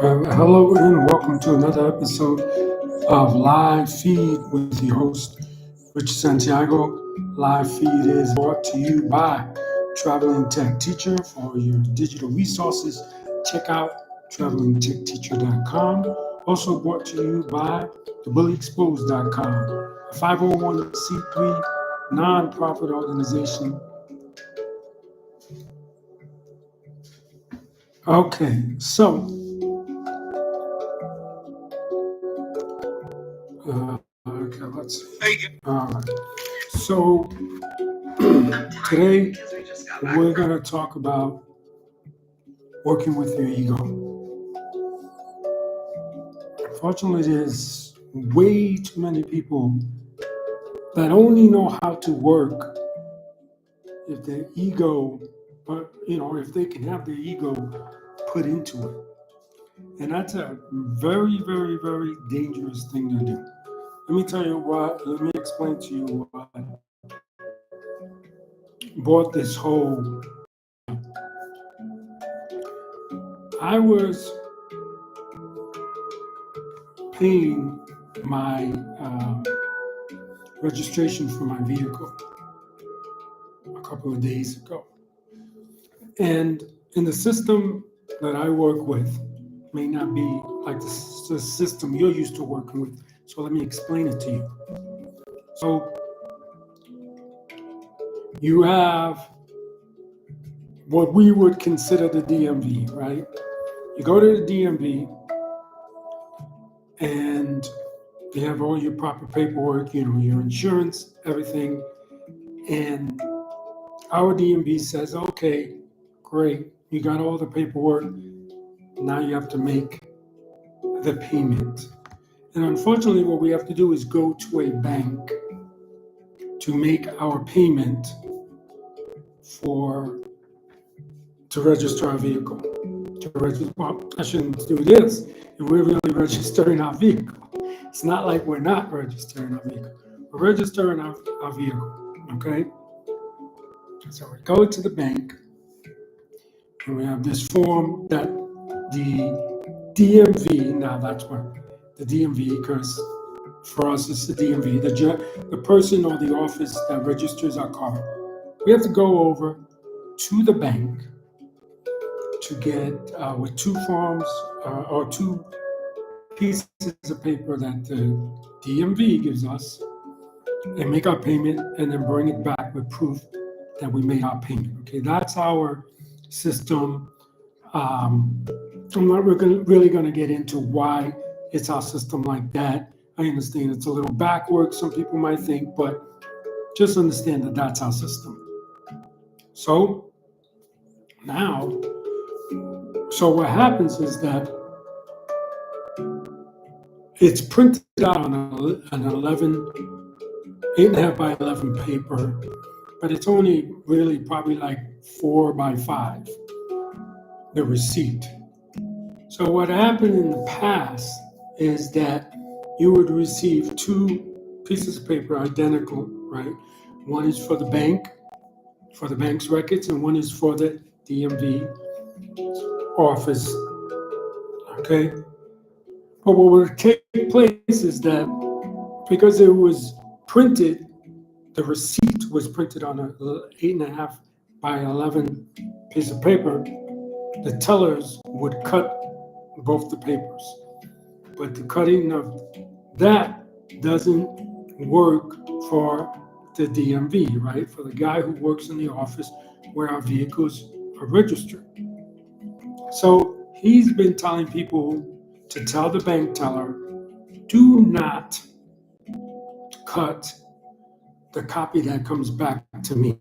Hello and welcome to another episode of Live Feed with your host, Rich Santiago. Live Feed is brought to you by Traveling Tech Teacher. For your digital resources, check out travelingtechteacher.com. Also brought to you by thebullyexposed.com, a 501c3 nonprofit organization. Okay, so let's see. All right. So today we're going to talk about working with your ego. Unfortunately, there's way too many people that only know how to work if their ego, if they can have their ego put into it. And that's a very, very, very dangerous thing to do. Let me tell you what, let me explain to you what brought this whole. I was paying my registration for my vehicle a couple of days ago. And in the system that I work with may not be like the system you're used to working with. So let me explain it to you. So you have what we would consider the DMV, right? You go to the DMV and you have all your proper paperwork, your insurance, everything. And our DMV says, okay, great, you got all the paperwork. Now you have to make the payment. And unfortunately, what we have to do is go to a bank to make our payment to register our vehicle. Well, I shouldn't do this if we're really registering our vehicle. It's not like we're not registering our vehicle. We're registering our vehicle, okay? So we go to the bank, and we have this form that the DMV, now that's what the DMV, because for us it's the DMV, the person or the office that registers our car. We have to go over to the bank to get with two forms or two pieces of paper that the DMV gives us and make our payment and then bring it back with proof that we made our payment. Okay, that's our system. I'm not really going to get into why it's our system like that. I understand it's a little backwards, some people might think, but just understand that that's our system. So what happens is that it's printed out on an 8.5 by 11 paper, but it's only really probably like 4 by 5, the receipt. So what happened in the past is that you would receive two pieces of paper identical, right? One is for the bank, for the bank's records, and one is for the DMV office, okay? But what would take place is that because it was printed, the receipt was printed on an 8.5 by 11 piece of paper, the tellers would cut both the papers. But the cutting of that doesn't work for the DMV, right? For the guy who works in the office where our vehicles are registered. So he's been telling people to tell the bank teller, do not cut the copy that comes back to me.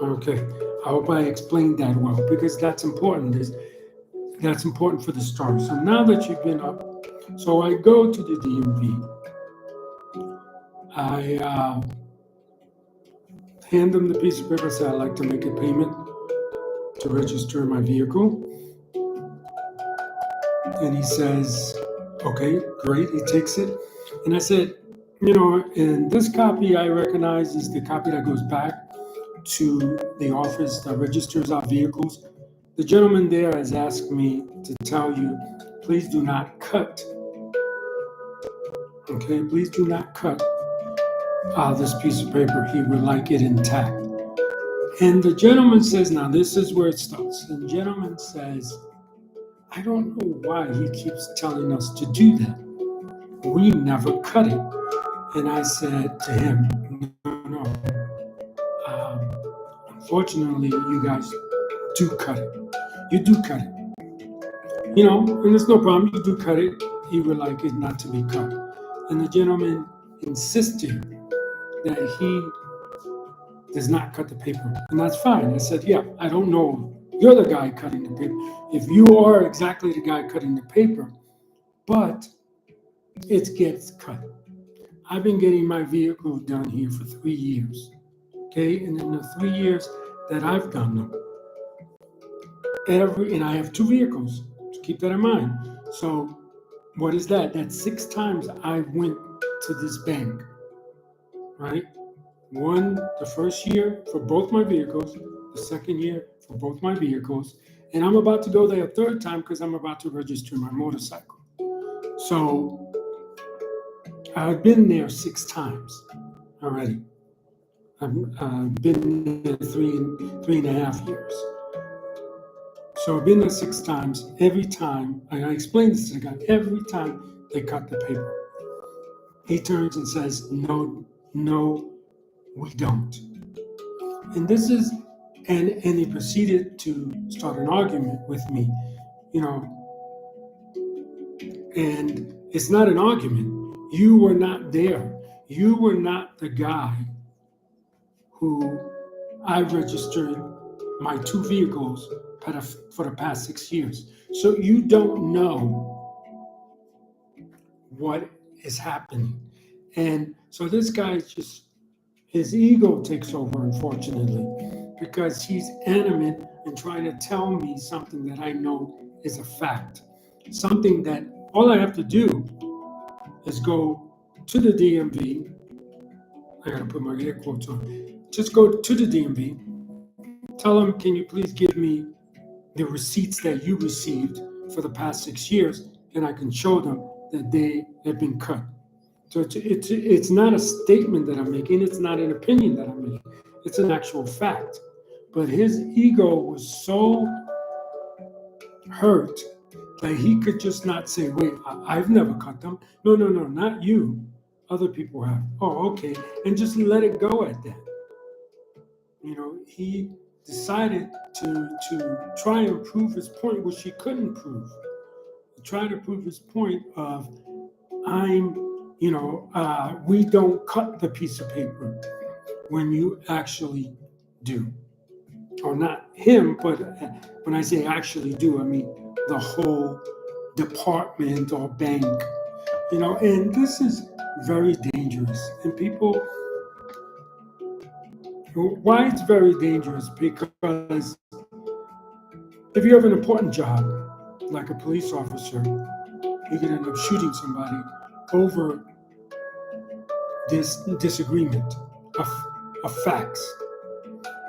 Okay, I hope I explained that well, because that's important. That's important for the story. So now that you've been up, so I go to the DMV. I hand them the piece of paper, say I'd like to make a payment to register my vehicle. And he says, okay, great. He takes it. And I said, and this copy I recognize is the copy that goes back to the office that registers our vehicles. The gentleman there has asked me to tell you please do not cut. Okay, please do not cut this piece of paper. He would like it intact. And the gentleman says, now this is where it starts. The gentleman says, I don't know why he keeps telling us to do that. We never cut it. And I said to him, no. Unfortunately, you guys do cut it. You do cut it. You know, and there's no problem. You do cut it. He would like it not to be cut. And the gentleman insisted that he does not cut the paper. And that's fine. I said, yeah, I don't know. You're the guy cutting the paper. If you are exactly the guy cutting the paper, but it gets cut. I've been getting my vehicle done here for 3 years. Okay, and in the 3 years that I've done them, and I have 2 vehicles, so keep that in mind. So what is that? That's 6 times I went to this bank, right? One, the first year for both my vehicles, the second year for both my vehicles, and I'm about to go there a 3rd time because I'm about to register my motorcycle. So I've been there 6 times already. I've been there three and a half years. So I've been there 6 times. Every time, and I explained this to the guy, every time they cut the paper, he turns and says, no, we don't. And this is, and he proceeded to start an argument with me, you know, and it's not an argument. You were not there. You were not the guy who I registered my 2 vehicles for the past 6 years. So you don't know what is happening. And so this guy just, his ego takes over, unfortunately, because he's animate and trying to tell me something that I know is a fact. Something that all I have to do is go to the DMV. I gotta put my air quotes on. Just go to the DMV, tell them, can you please give me the receipts that you received for the past 6 years, and I can show them that they have been cut. So it's not a statement that I'm making, it's not an opinion that I'm making, it's an actual fact. But his ego was so hurt that he could just not say, wait, I've never cut them. No, not you. Other people have. Oh, okay. And just let it go at that. You know, he decided to try and prove his point, which he couldn't prove. He tried to prove his point of, we don't cut the piece of paper when you actually do. Or not him, but when I say actually do, I mean the whole department or bank. You know, and this is very dangerous. And people, why it's very dangerous? Because if you have an important job, like a police officer, you can end up shooting somebody over this disagreement of facts,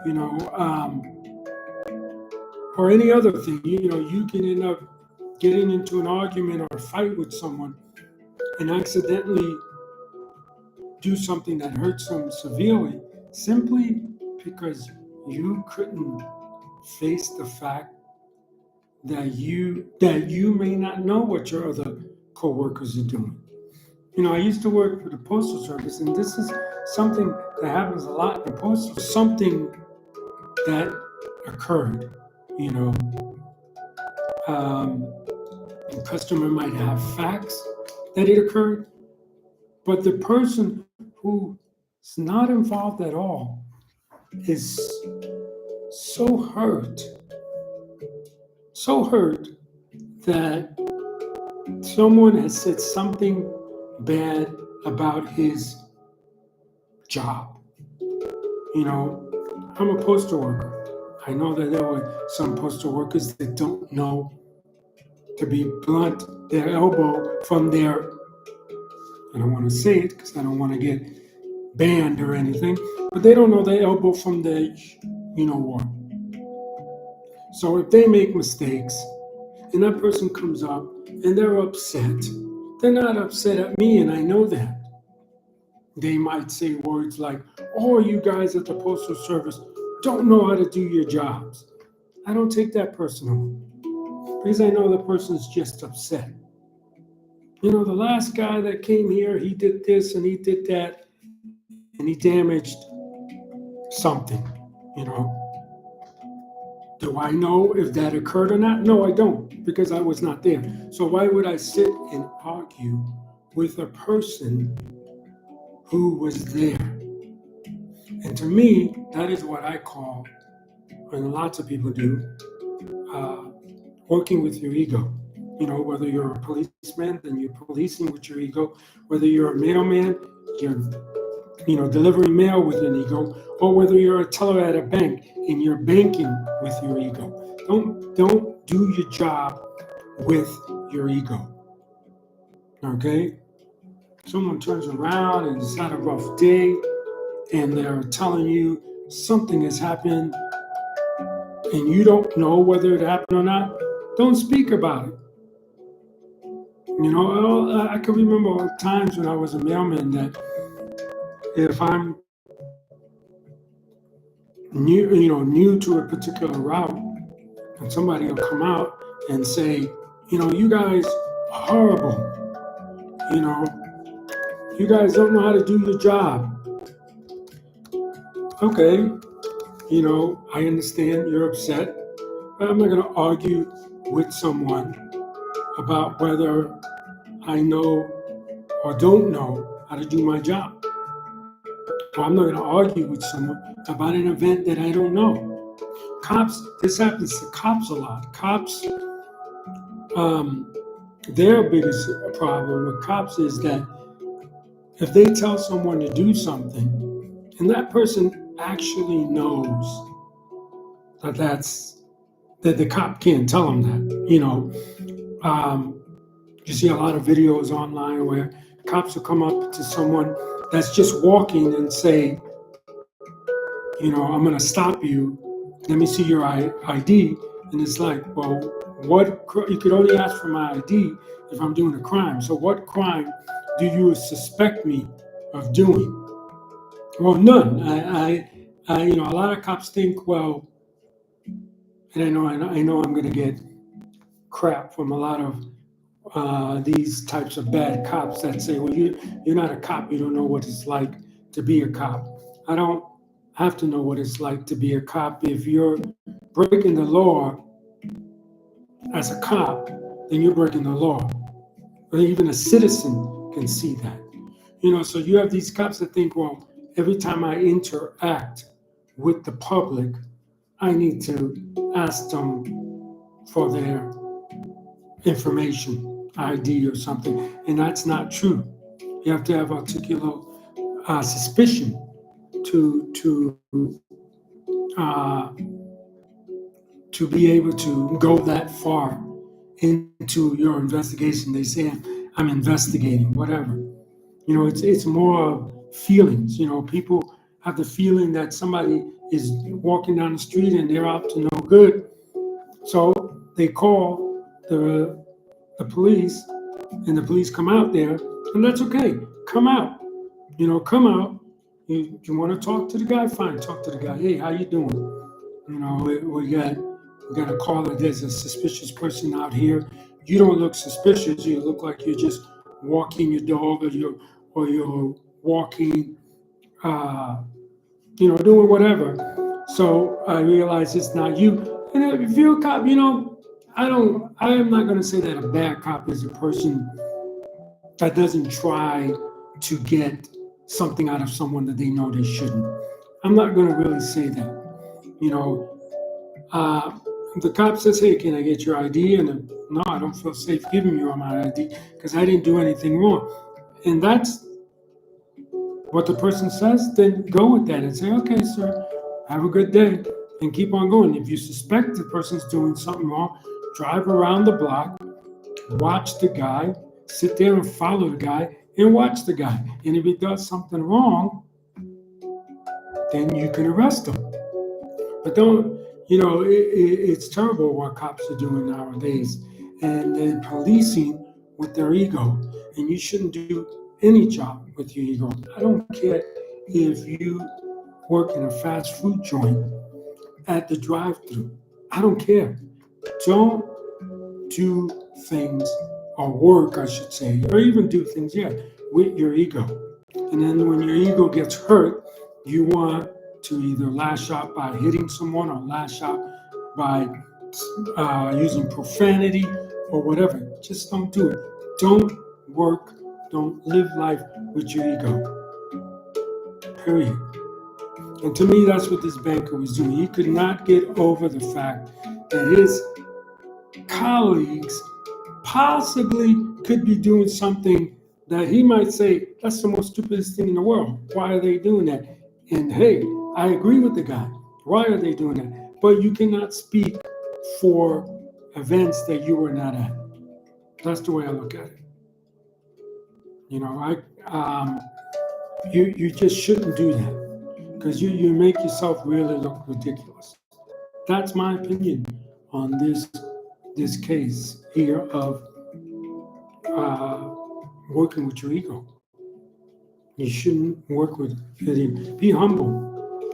you know, or any other thing. You know, you can end up getting into an argument or a fight with someone and accidentally do something that hurts them severely, simply because you couldn't face the fact that you may not know what your other co-workers are doing. You know, I used to work for the Postal Service, and this is something that happens a lot in the Postal. Something that occurred, you know, the customer might have facts that it occurred, but the person who's not involved at all is so hurt that someone has said something bad about his job. You know, I'm a postal worker. I know that there were some postal workers that don't know, to be blunt, their elbow from their, I don't want to say it because I don't want to get banned or anything, but they don't know their elbow from their, you know what. So if they make mistakes and that person comes up and they're upset. They're not upset at me, and I know that. They might say words like, "Oh, you guys at the Postal Service don't know how to do your jobs." I don't take that personally because I know the person's just upset. You know, the last guy that came here, he did this and he did that, and he damaged something. You know, do I know if that occurred or not? No, I don't, because I was not there. So why would I sit and argue with a person who was there? And to me, that is what I call, and lots of people do, uh, working with your ego. You know, whether you're a policeman, then you're policing with your ego. Whether you're a mailman, you're delivering mail with an ego, or whether you're a teller at a bank and you're banking with your ego. Don't do your job with your ego. Okay? Someone turns around and has had a rough day and they're telling you something has happened and you don't know whether it happened or not, don't speak about it. You know, I can remember times when I was a mailman that if I'm new to a particular route, and somebody will come out and say, you guys are horrible. You know, you guys don't know how to do your job. Okay, I understand you're upset, but I'm not going to argue with someone about whether I know or don't know how to do my job. Or I'm not going to argue with someone about an event that I don't know. Cops, this happens to cops a lot. Cops, their biggest problem with cops is that if they tell someone to do something and that person actually knows that the cop can't tell them that, you see a lot of videos online where cops will come up to someone that's just walking and say, I'm going to stop you. Let me see your ID. And it's like, well, you could only ask for my ID if I'm doing a crime. So what crime do you suspect me of doing? Well, none. A lot of cops think, well, and I know I'm going to get crap from a lot of these types of bad cops that say, well, you're not a cop. You don't know what it's like to be a cop. I don't have to know what it's like to be a cop. If you're breaking the law as a cop, then you're breaking the law. Or even a citizen can see that. So you have these cops that think, well, every time I interact with the public, I need to ask them for their information, ID or something. And that's not true. You have to have articulate suspicion uh, to be able to go that far into your investigation. They say, I'm investigating, whatever. It's more feelings. People have the feeling that somebody is walking down the street and they're up to no good. So they call the police, and the police come out there, and that's okay. Come out. Come out. You want to talk to the guy? Fine, talk to the guy. Hey, how you doing? We got a call that there's a suspicious person out here. You don't look suspicious. You look like you're just walking your dog, or you're walking, doing whatever. So I realize it's not you. And if you're a cop, I am not going to say that a bad cop is a person that doesn't try to get something out of someone that they know they shouldn't. I'm not going to really say that. The cop says, hey, can I get your ID? And no, I don't feel safe giving you my ID because I didn't do anything wrong. And that's what the person says, then go with that and say, okay, sir, have a good day, and keep on going. If you suspect the person's doing something wrong, drive around the block, watch the guy, sit there and follow the guy and watch the guy. And if he does something wrong, then you can arrest him. But don't, it's terrible what cops are doing nowadays. and they're policing with their ego. And you shouldn't do any job with your ego. I don't care if you work in a fast food joint at the drive-thru. I don't care. Don't do things, or work, I should say, or even do things, with your ego. And then when your ego gets hurt, you want to either lash out by hitting someone or lash out by using profanity or whatever. Just don't do it. Don't work, don't live life with your ego. Period. And to me, that's what this banker was doing. He could not get over the fact that his colleagues possibly could be doing something that he might say, that's the most stupidest thing in the world. Why are they doing that? And hey, I agree with the guy. Why are they doing that? But you cannot speak for events that you were not at. That's the way I look at it. You know, you just shouldn't do that, because you make yourself really look ridiculous. That's my opinion on this case here of working with your ego. You shouldn't work with it. Be humble.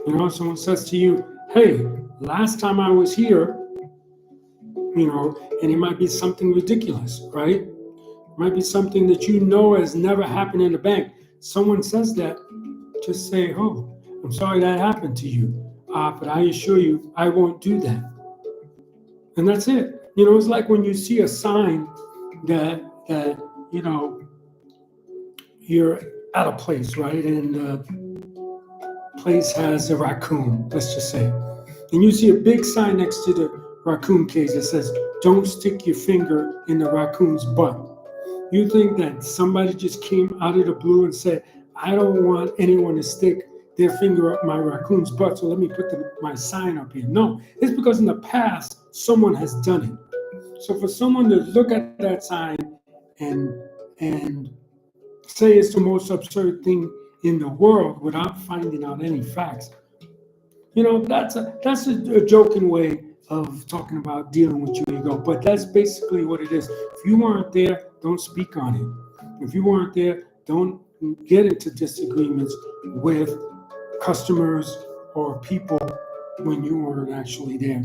You know, someone says to you, hey, last time I was here, you know, and it might be something ridiculous, right? It might be something that you know has never happened in a bank. Someone says that, just say, oh, I'm sorry that happened to you, but I assure you, I won't do that. And that's it. You know, it's like when you see a sign that you know, you're at a place, right? And the place has a raccoon, let's just say. And you see a big sign next to the raccoon cage that says, don't stick your finger in the raccoon's butt. You think that somebody just came out of the blue and said, I don't want anyone to stick their finger up my raccoon's butt, so let me put my sign up here. No, it's because in the past, someone has done it. So for someone to look at that sign and say it's the most absurd thing in the world without finding out any facts, you know, that's a joking way of talking about dealing with your ego. But that's basically what it is. If you weren't there, don't speak on it. If you weren't there, don't get into disagreements with customers or people when you weren't actually there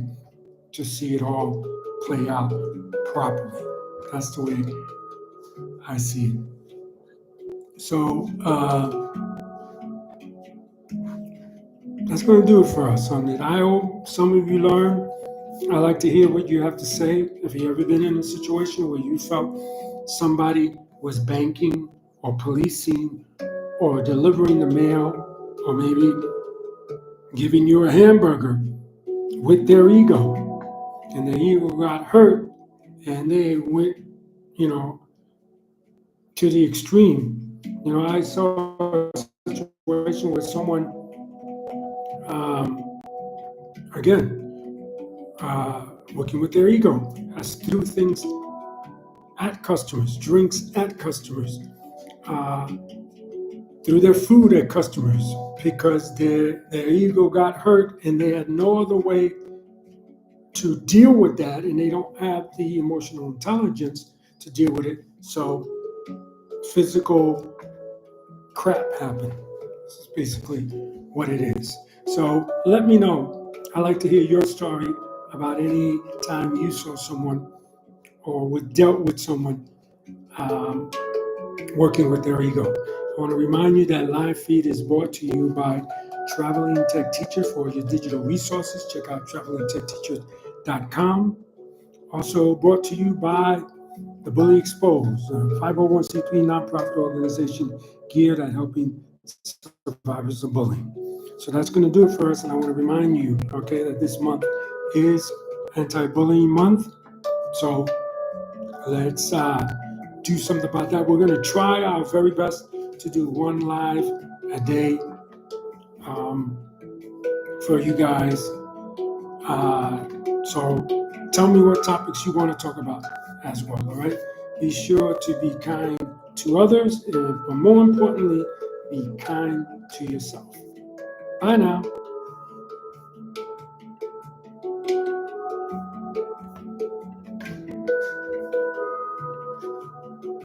to see it all play out properly. That's the way I see it. So that's going to do it for us on it. I hope some of you learn. I like to hear what you have to say. Have you ever been in a situation where you felt somebody was banking or policing or delivering the mail or maybe giving you a hamburger with their ego, and the ego got hurt and they went, you know, to the extreme? You know, I saw a situation where someone, again, working with their ego, has to do things at customers, drinks at customers, threw their food at customers because their ego got hurt and they had no other way to deal with that, and they don't have the emotional intelligence to deal with it. So physical crap happened. This is basically what it is. So let me know. I like to hear your story about any time you saw someone or dealt with someone working with their ego. I want to remind you that live feed is brought to you by Traveling Tech Teachers. For your digital resources, check out travelingtechteachers.com. Also brought to you by The Bully Exposed, a 501c3 nonprofit organization geared at helping survivors of bullying. So that's going to do it for us, and I want to remind you, okay, that this month is Anti-Bullying Month. So let's do something about that. We're going to try our very best to do one live a day for you guys. So tell me what topics you want to talk about as well, all right? Be sure to be kind to others, but more importantly, be kind to yourself. Bye now.